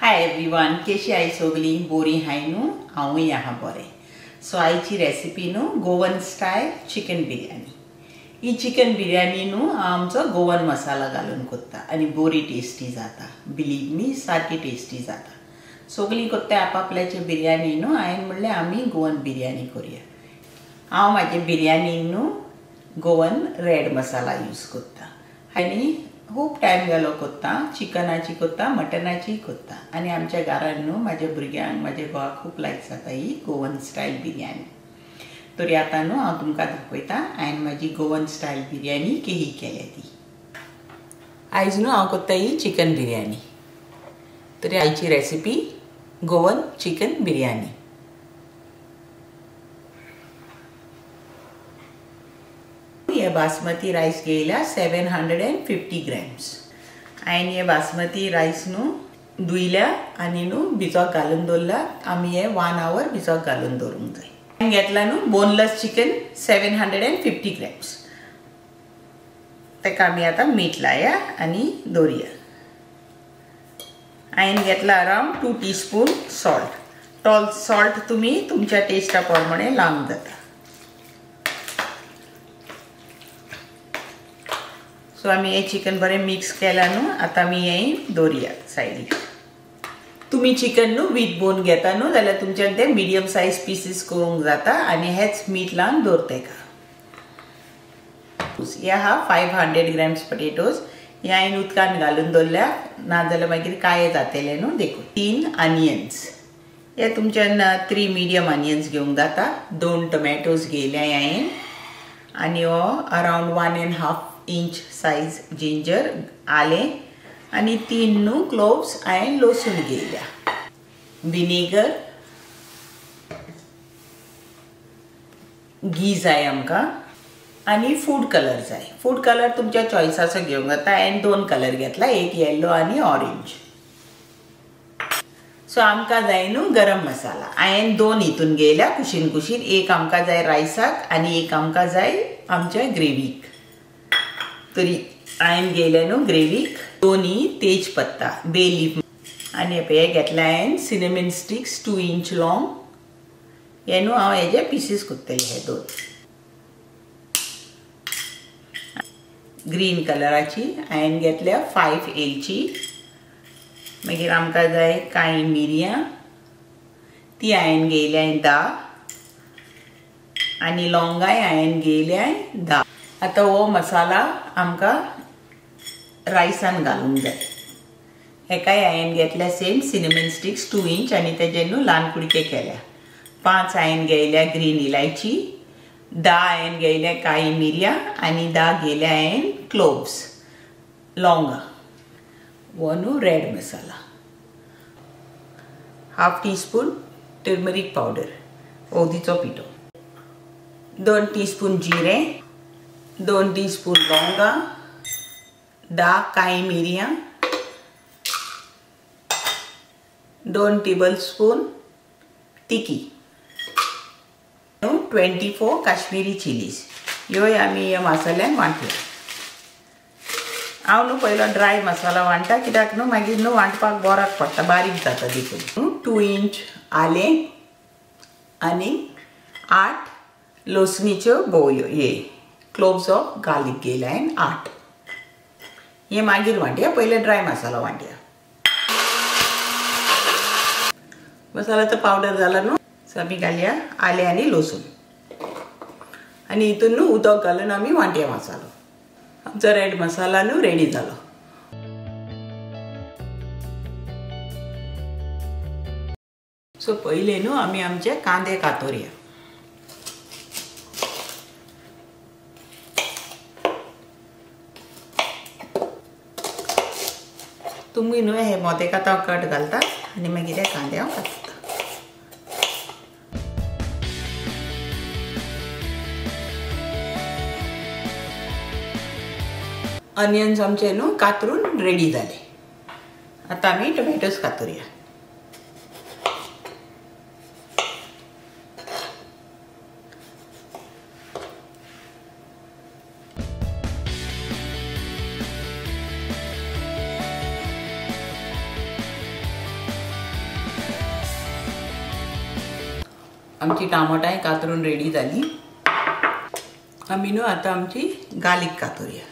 Hi everyone, Keshi आई सोगली बोरी हाय न्हू हांवूय आहा बरें. सो आयची रेसिपी न्हू गोवन स्टायल चिकन बिर्याणी. ही चिकन बिर्याणी न्हू आमचो गोवन मसाला घालून करता आनी बरी टेस्टी जाता. बिलीव मी, सारकी टेस्टी जाता. सगळीं करता आपापल्याचे बिर्याणी न्हू. हांवें म्हणलें आमी गोवन बिर्याणी करूया. हांव म्हाजे बिर्याणीक न्हू गोवन रेड मसाला यूज करता आनी खूब टायम गेलो करता. चिकनाची करता, मटनाची करता आनी आमच्या घरान न्हू म्हाज्या भुरग्यांक म्हाज्या घोवाक खूब लायक जाता ही गोवन स्टायल बिर्याणी. तरी आतां न्हू हांव तुमकां दाखयता हांवें म्हाजी गोवन स्टायल बिर्याणी केही केल्या ती. आयज न्हू हांव करता ही चिकन बिर्याणी. तरी आयची रेसिपी गोवन चिकन बिर्याणी. ये बासमती राइस घेयला 750 ग्रॅम्स. हांवें हे बासमती राइस न्हू धुयल्या आनी न्हू भिजोक घालून दवरला. आमी हे 1 आवर भिजोक घालून दवरूंक जाय. हांवें घेतला न्हू बोनलेस चिकन 750 ग्रॅम्स. ताका आमी आतां मीठ लाया आनी दवरया. हांवें घेतला अरावंड 2 टीस्पून सॉल्ट. सॉल्ट तुमी तुमच्या टेस्टा प्रमाणे लावंक जाता. सो आमी हे चिकन बरें मिक्स केला न्हू. आतां आमी हें दवरया सायडीक. तुमी चिकन न्हू वीथ बोन घेता न्हू जाल्यार तुमच्यान ते मिडियम सायज पीसीस करूंक जाता आनी हेच मीठ लावन दवरता ताका. हे आहा 500 ग्रॅम्स पोटेटोज. हे हांवें उदकान घालून दवरल्या नाजाल्यार मागीर काळे जातले न्हू देखून. 3 आनियन्स. हे तुमच्यान 3 मिडियम आनियन्स घेवंक जाता. 2 टोमॅटोज घेयल्या हांवें आनी हो अरावंड 1.5 इंच साइज जिंजर आलें आनी 3 न्हू क्लोव्स हांवें लसूण घेयल्या. विनेगर, घी जाय आमकां आनी फूड कलर जाय. फूड कलर तुमच्या चॉयसाचो घेवंक जाता. हांवें 2 कलर घेतला, एक येलो आनी ऑरेंज. सो आमकां जाय न्हू गरम मसाला. हांवें 2 हितून घेयल्या कुशीन कुशीन. एक आमकां जाय रायसाक आनी एक आमकां जाय आमच्या ग्रेवीक. तरी हांवें घेयले न्हू ग्रेवीक 2 तेज पत्ता, बे लीफ आनी हे घेतले हांवें सिनेमन स्टिक्स 2 इंच लॉंग. हे न्हू हांव हेजे पीसीस करतले हे 2. ग्रीन कलराची हांवें घेतल्या 5 एलची. मागीर आमकां जाय काळी मिरयां, ती हांवें घेयल्या 10 आनी लॉंगाय हांवें घेयल्या 10. आतां हो मसाला आमकां रायसान घालूंक जाय. हेकाय हांवें घेतल्या सेम सिनेमन स्टिक्स 2 इंच आनी तेजे न्हू ल्हान कुडके केल्या. 5 हांवें घेयल्या ग्रीन इलायची, 10 हांवें घेयल्या काळी मिरयां आनी 10 घेयल्या हांवें क्लोव्स लॉंगा. हो न्हू रेड मसाला. 1/2 टीस्पून टर्मरीक पावडर, हळदीचो पिठो, 2 टीस्पून जिरें, 2 टीस्पून लवंगा, 10 काळी मिरयां, 2 टेबलस्पून तिकी, 24 काश्मीरी चिलीज. ह्योय आमी ह्या मसाल्यान वांटल्या. हांव न्हू पयलो ड्राय मसाला वांटता कित्याक न्हू मागीर न्हू वांटपाक बऱ्याक पडटा, बारीक जाता देखून. 2 इंच आलें आनी 8 लसणीच्यो बोवयो. हे क्लोव्स ऑफ गार्लिक घेयल्या हांवें 8. हे मागीर वांटया, पयले ड्राय मसाला वांटया. मसालाचो पावडर जाला न्हू. सो आमी घालया आलें आनी लसूण आनी हितून न्हू उदक घालून आमी वांटया मसालो. आमचो रेड मसाला न्हू रेडी जालो. सो पयले न्हू आमी आमचे कांदे कातोरया. तुमी न्हू हे मोदेक आतां कट घालता आनी मागीर हे कांदे हांव कातता. ऑनियन्स आमचे न्हू कातरून रेडी जाले. आतां आमी टोमॅटोज कातोरया. आमची टमाटाय कातरून रेडी जाली. आमी न्हू आता आमची गार्लिक कातरुया.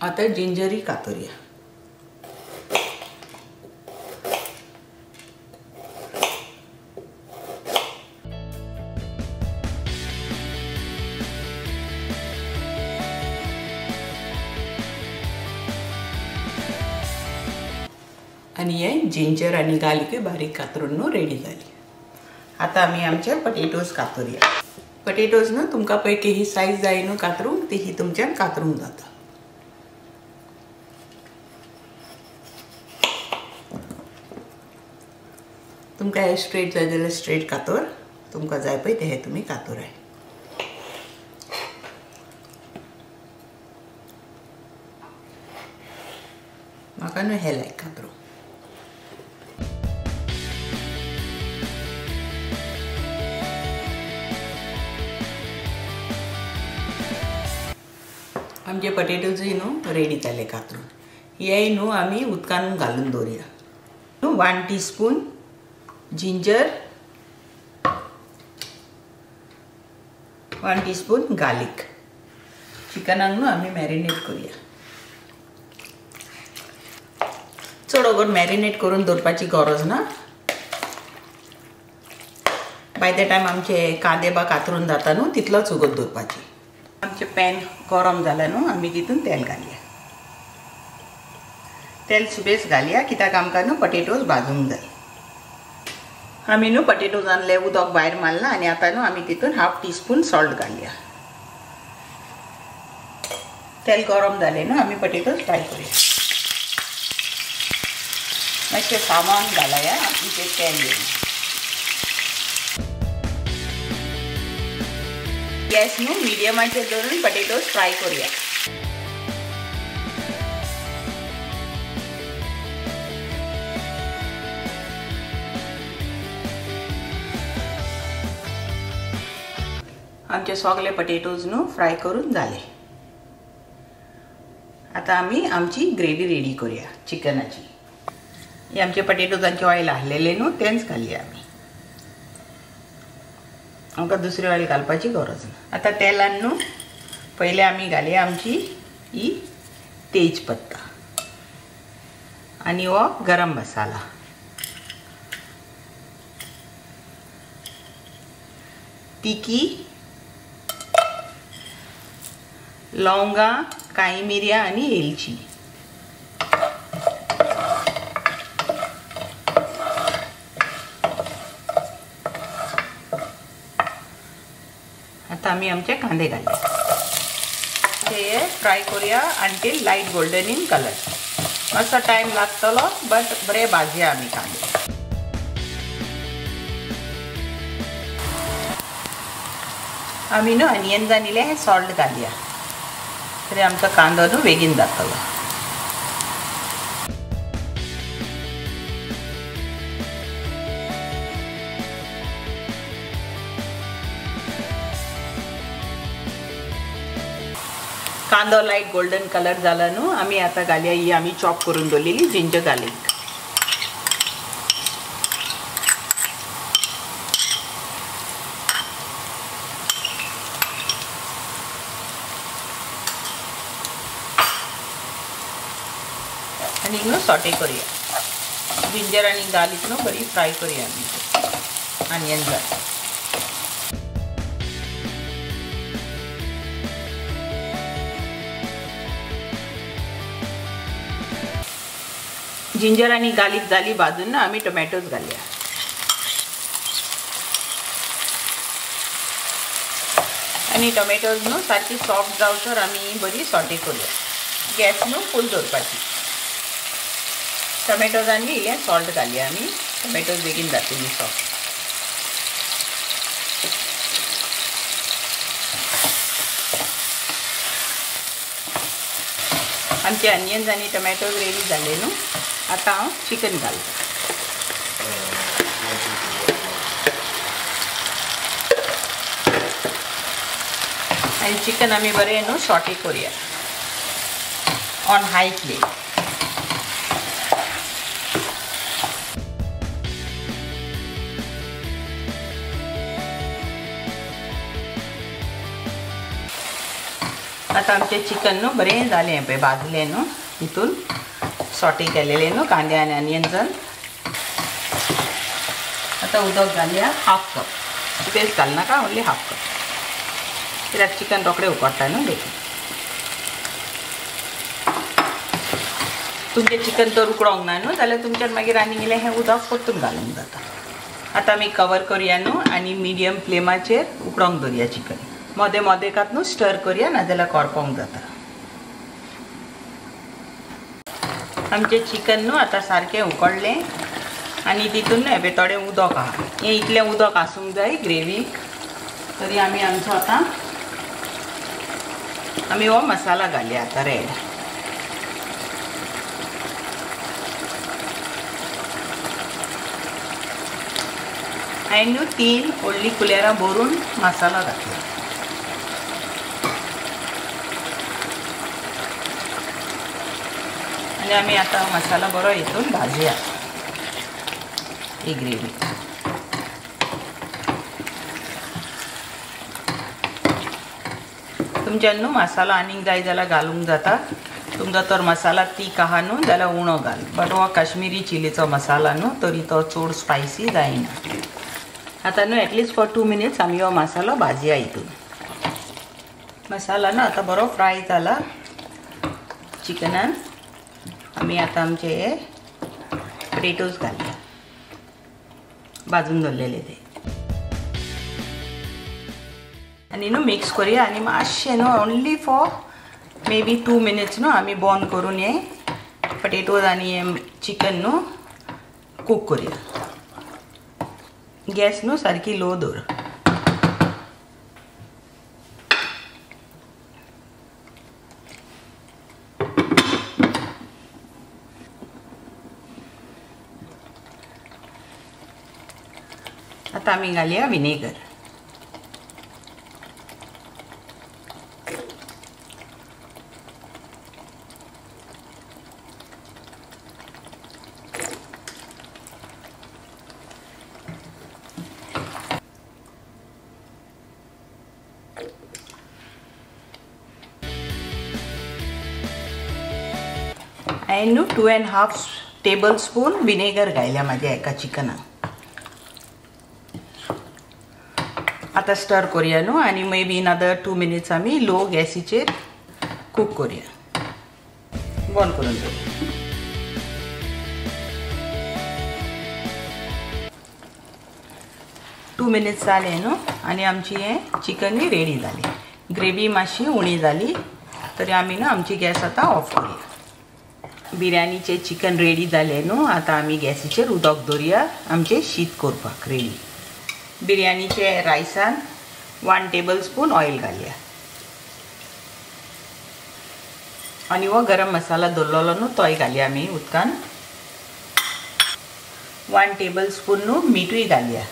आता जिंजरी कातरुया. आणि हे जिंजर आणि गार्लिक बारीक कातरून न्हू रेडी जाली. आता आमी आमचे पटेटोज कातरुया. पटेटोज न्हू तुमकां पळय केही सायज जाय न्हू कातरूंक ती ही तुमच्यान कातरूंक जाता. तुमकां हे स्ट्रेट जाय जाल्यार स्ट्रेट कातर, तुमकां जाय पळय ते तुमी कातराय. म्हाका न्हू हे लायक कातरूंक. आमचे पटेटोजूय न्हू रेडी जाले कातरून. हे न्हू आमी उदकान घालून दवरया. 1 टीस्पून जिंजर, 1 टीस्पून गार्लिक. चिकनाक न्हू आमी मॅरिनेट करूया. चड वगोर मॅरिनेट करून दवरपाची गरज ना. बाय द टायम आमचे कांदे बा कातरून जाता न्हू तितलोच वगोर दवरपाची. आमचे पॅन गरम जाला न्हू आमी तितून तेल घालया. तेल सुबेज घालया कित्याक आमकां न्हू पटेटोज भाजूंक जाय. आमी न्हू पटेटोजांतले उदक भायर मारला आनी आतां न्हू आमी तितून 1/2 टीस्पून सॉल्ट घालया. तेल गरम जालें न्हू आमी पटेटोज फ्राय करूया. मातशें सामान घालया आमचे तेल येवन. गॅस न्हू मिडियमाचेर दवरून पटेटोज फ्राय करूया. आमचे सगळे पटेटोज न्हू फ्राय करून जाले. आता आमी आमची ग्रेवी रेडी करूया चिकनाची. हे आमचे पटेटोजांचे ऑयल आहलेले न्हू तेंच घालया आमी. आमकां दुसरी ऑयल घालपाची गरज ना. आता तेलान न्हू पयले आमी घालया आमची ही तेजपत्ता आनी हो गरम मसाला. तिकी, लवंगा, काळी मिरयां आनी एलची. आता आमी आमचे कांदे घालया. हे फ्राय करूया until light golden in colour. मातसो टायम लागतलो बट बरे भाजया आमी कांदे. आमी न्हू अनियन्स आनी हे सॉल्ट घालया तरी आमचो कांदो न्हू बेगीन जातलो. कांदो लायट गोल्डन कलर जाला न्हू आमी आता घालया ही आमी चॉप करून दवरलेली जिंजर गार्लिक. आनी न्हू सॉटे करूया. जिंजर आनी गार्लिक न्हू बरी फ्राय करूया आमी ऑनियन जाय. जिंजर आनी गार्लिक जाली भाजून ना आमी टोमॅटोज घालया. आनी टोमॅटोज न्हू सारकी सॉफ्ट जावसर आमी बरी सॉटे करूया. गॅस न्हू फूल दवरपाची. टोमॅटोजांनी इल्लें सॉल्ट घालया आमी. टोमॅटोज बेगीन जातली सॉफ्ट. आमचे ऑनियन्स आनी टोमॅटोज रेडी जाले न्हू. आता हांव चिकन घालता. आणि चिकन आम्ही बरे न्हू सॉटे करूया ऑन हाय फ्लेम. आता आमचे चिकन न्हू बरें जालें पळय भाजलें न्हू हितून सॉटे केलेले न्हू कांदे आनी ऑनियन्सान. आता उदक घालया हाफ कप पेस्ट घाल नाका ओन्ली हाफ कप कित्याक चिकन रोखडें उकडटा न्हू देखीक. तुमचें चिकन तर उकडोंक ना न्हू जाल्यार तुमच्यान मागीर आनी इल्लें हें उदक परतून घालूंक जाता. आतां आमी कवर करुया न्हू आनी मिडियम फ्लेमाचेर उकडोंक दवरुया चिकन. मोदें मोदेकात न्हू स्टर करुया नाजाल्यार करपोंक जाता. आमचें चिकन न्हू आतां सारकें उकडलें आनी तितून न्हू हें थोडें उदक आहा. हें इतलें उदक आसूंक जाय ग्रेवीक. तरी आमी आमचो आतां आमी हो मसाला घालया आतां रेड. हांवें न्हू 3 व्हडलीं कुलेरां भरून मसाला घातला. आनी आमी आतां मसाला बरो हितून भाजया ही ग्रेवी. तुमच्यान न्हू मसाला आनीक जाय जाल्यार घालूंक जाता. तुमचो तर मसाला तीख आहा न्हू जाल्यार उणो घाल. बट हो काश्मीरी चिलीचो मसाला न्हू तरी तो चड स्पायसी जायना. आतां न्हू एटलिस्ट फॉर 2 मिनिट्स आमी हो मसालो भाजया हितून. मसाला न्हू आतां बरो फ्राय जाला चिकनान. आमी आतां आमचे हे पोटेटोज घालया भाजून दवरलेले ते आनी न्हू मिक्स करुया. आनी मातशें न्हू only for may be 2 minutes न्हू आमी बॉन करून हे पोटेटोज आनी हे चिकन न्हू कूक करुया. गॅस न्हू सारकी लो दवर. आता आमी घालया विनेगर. हांवें न्हू 2.5 टेबल स्पून विनेगर घायल्या म्हाज्या एका चिकनाक. आता स्टर करुया न्हू आनी मे बी अनदर 2 मिनिट्स आमी लो गॅसीचेर कूक करुया. बंद करून दवरुया. टू मिनिट्स जाले न्हू आनी आमची हे चिकन रेडी जाली. ग्रेवी मातशी उणी जाली तरी आमी न्हू आमची गॅस आतां ऑफ करुया. बिर्याणीचे चिकन रेडी जाले न्हू. आतां आमी गॅसीचेर उदक दवरुया आमचे शीत करपाक रेडी. बिर्याणीचे रायसान 1 टेबल स्पून ऑयल घालया आनी हो गरम मसाला दवरलेलो न्हू तोय घालया आमी उदकान. 1 टेबल स्पून न्हू मीठूय घालया.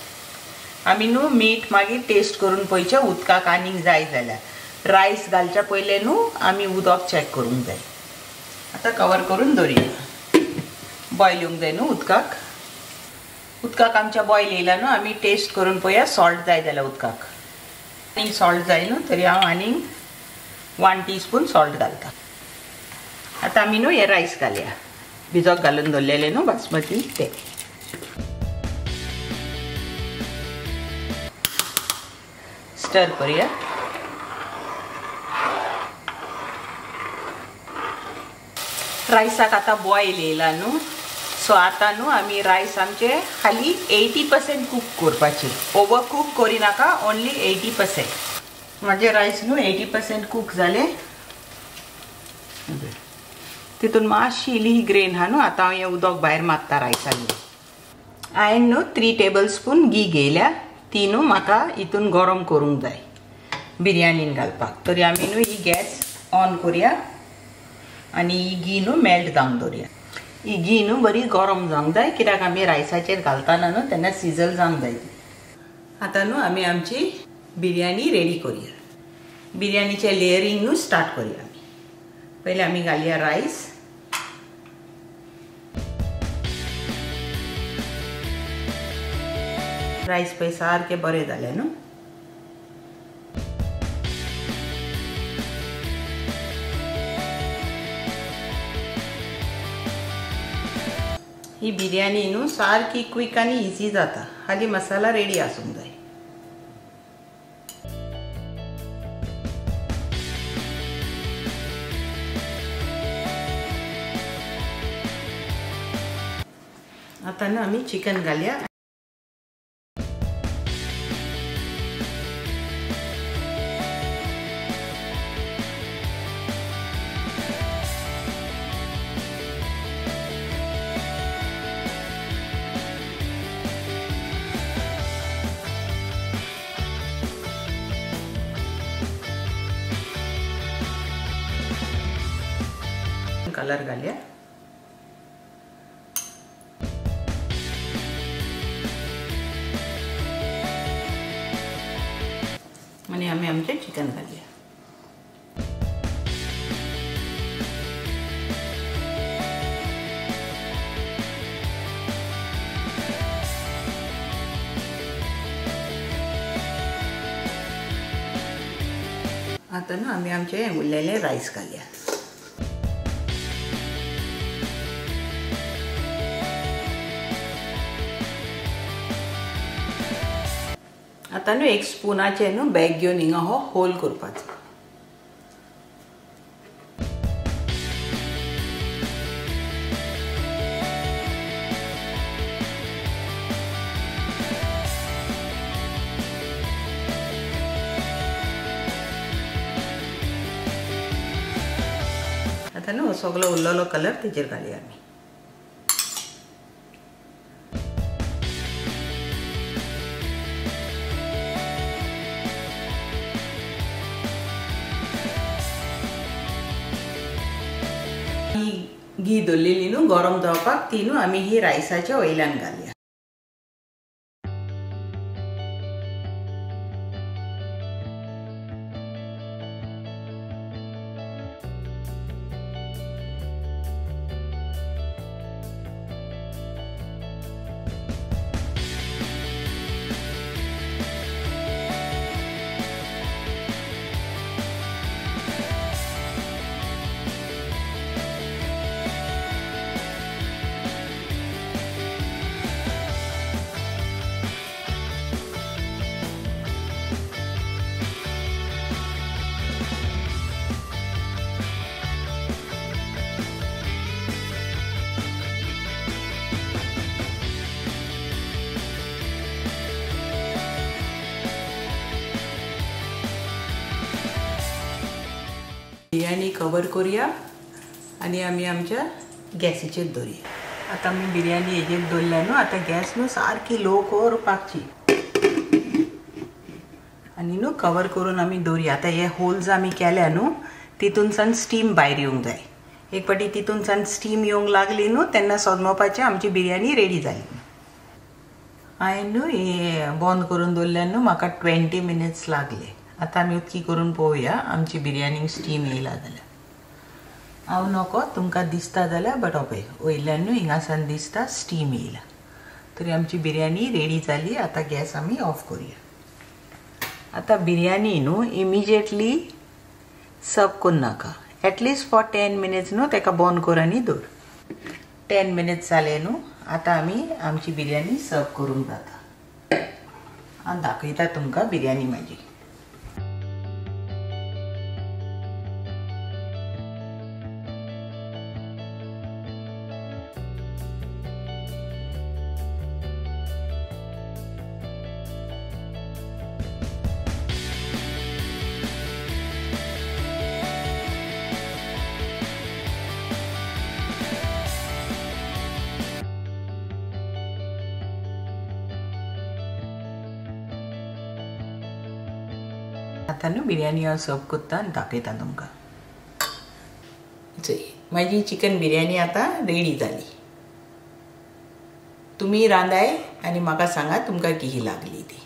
आमी न्हू मीठ मागीर टेस्ट करून पळयचें उदकाक आनीक जाय जाल्यार. रायस घालच्या पयले न्हू आमी उदक चॅक करूंक जाय. आतां कवर करून दवरुया. बॉयल येवंक जाय न्हू उदकाक. उदकाक आमच्या बॉयल येयला न्हू आमी टेस्ट करून पळोवया सॉल्ट जाय जाल्यार उदकाक. आनीक सॉल्ट जाय न्हू तरी हांव आनीक 1 टीस्पून सॉल्ट घालता. आतां आमी न्हू हे रायस घालया भिजोक घालून दवरलेले न्हू बासमती ते. स्टर करुया. रायसाक आतां बॉयल येयला न्हू सो आतां न्हू आमी रायस आमचे खाली 80% कूक करपाचे. ओवर कूक करिनाका ओन्ली 80%. म्हाजे रायस न्हू 80% कूक जाले. तितून मातशी इल्ली ग्रेन आहा न्हू. आतां हांव हें उदक भायर मारता रायसान. हांवें न्हू 3 टेबल स्पून घी घेयल्या. ती न्हू म्हाका हितून गरम करूंक जाय बिर्याणीन घालपाक. तरी आमी न्हू ही गॅस ऑन करुया आनी ही घी न्हू मेल्ट जावंक दवरुया. ही घी न्हू बरी गरम जावंक जाय कित्याक आमी रायसाचेर घालतना न्हू तेन्ना सिजल जावंक जाय. आतां न्हू आमी आमची बिर्याणी रेडी करुया. बिर्याणीचे लेयरिंग न्हू स्टार्ट करूया आमी. पहिले आमी घालया रायस. रायस पळय सारके बरे जाले न्हू. ही बिर्याणी न्हू सारकी क्विक आनी इजी जाता. हाली मसाला रेडी आसूंक जाय. आता न्हू आमी चिकन घालया. कलर घालया. आणि आम्ही आमचे चिकन घालूया. आता ना आम्ही आमचे उरलेले राईस घालूया. आता न्हू एक स्पूनाचे न्हू बॅग घेवन हिंगा हो होल करपाचो. आता न्हू सगळो उरलेलो कलर तेजेर घालया आमी. घी दवरलेली न्हू गरम जावपाक ती न्हू आमी ही रायसाच्या वयल्यान घालया. बिर्याणी कवर करूया आणि आमी आमच्या गॅसीचेर दवरुया. आता आमी बिर्याणी हेजेर दवरल्या न्हू. आता गॅस न्हू सारकी लो करपाची आनी न्हू कवर करून आमी दवरुया. आता हे होल्स आमी केल्या न्हू तितूनसान स्टीम भायर येवंक जाय. एक फावटी तितूनसान स्टीम येवंक लागली न्हू तेन्ना सजमोवपाचें आमची बिर्याणी रेडी जाली. हांवें न्हू हे बंद करून दवरल्यान न्हू म्हाका 20 मिनिट्स लागले. आता आमी उदकी करून पळोवया आमची बिर्याणीक स्टीम येयला जाल्यार. हांव नको तुमकां दिसता जाल्यार बट पळय वयल्यान न्हू हिंगासान दिसता स्टीम येयला. तरी आमची बिर्याणी रेडी जाली. आता गॅस आमी ऑफ करूया. आता बिर्याणी न्हू इमिजिएटली सर्व करून नाका. एटलिस्ट फॉर 10 मिनिट्स न्हू तेका बंद कर आनी दवर. 10 मिनिट्स जाले न्हू. आता आमी आमची बिर्याणी सर्व करूंक जाता. हांव दाखयता तुमकां बिर्याणी म्हाजी. आता न्हू बिर्याणी हांव सर्व करता आनी दाखयता तुमकां. म्हाजी चिकन बिर्याणी आता रेडी जाली. तुमी रांदाय आनी म्हाका सांगा तुमकां कशी लागली ती.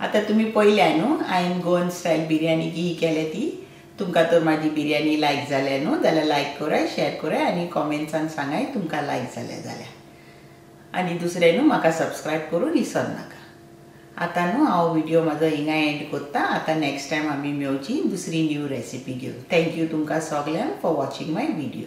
आता तुम्ही पळयल्या न्हू हांवें गोवन स्टायल बिरयानी ही केल्या ती तुमकां तर म्हाजी बिरयानी लायक जाल्या न्हू जाल्यार लायक कराय शेअर कराय आनी कॉमेंट्सान सांगाय तुमकां लायक जाल्यार आनी दुसरें न्हू म्हाका सबस्क्रायब करून विसर नाका। आतां न्हू हांव व्हिडिओ म्हाजो हिंगा एंड करता। आतां नेक्स्ट टायम आमी मेवची दुसरी न्यू रेसिपी घेवन। थँक्यू तुमकां सगल्यांक फॉर वॉचिंग माय व्हिडिओ।